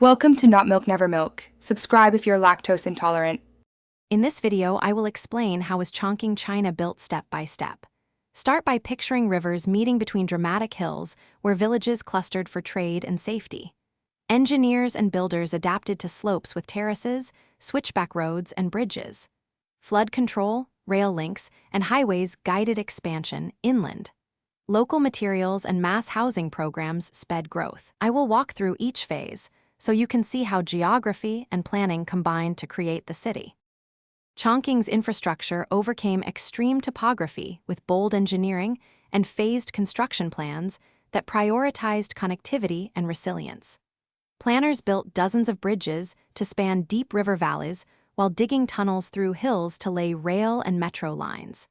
Welcome to Not Milk Never Milk. Subscribe if you're lactose intolerant. In this video, I will explain how is Chongqing, China built step by step. Start by picturing rivers meeting between dramatic hills where villages clustered for trade and safety. Engineers and builders adapted to slopes with terraces, switchback roads, and bridges. Flood control, rail links, and highways guided expansion inland. Local materials and mass housing programs sped growth. I will walk through each phase, so you can see how geography and planning combined to create the city. Chongqing's infrastructure overcame extreme topography with bold engineering and phased construction plans that prioritized connectivity and resilience. Planners built dozens of bridges to span deep river valleys while digging tunnels through hills to lay rail and metro lines.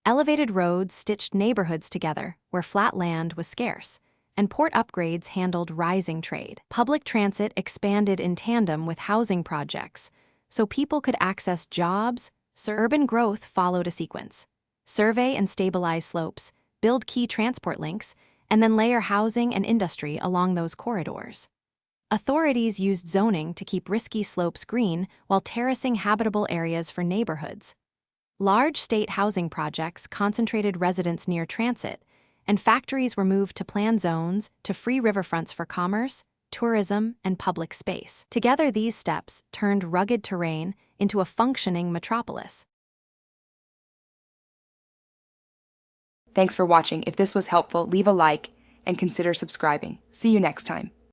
Elevated roads stitched neighborhoods together where flat land was scarce, and port upgrades handled rising trade. Public transit expanded in tandem with housing projects, so people could access jobs. Urban growth followed a sequence. Survey and stabilize slopes, build key transport links, and then layer housing and industry along those corridors. Authorities used zoning to keep risky slopes green while terracing habitable areas for neighborhoods. Large state housing projects concentrated residents near transit, and factories were moved to planned zones to free riverfronts for commerce, tourism, and public space. Together, these steps turned rugged terrain into a functioning metropolis. Thanks for watching. If this was helpful, leave a like and consider subscribing. See you next time.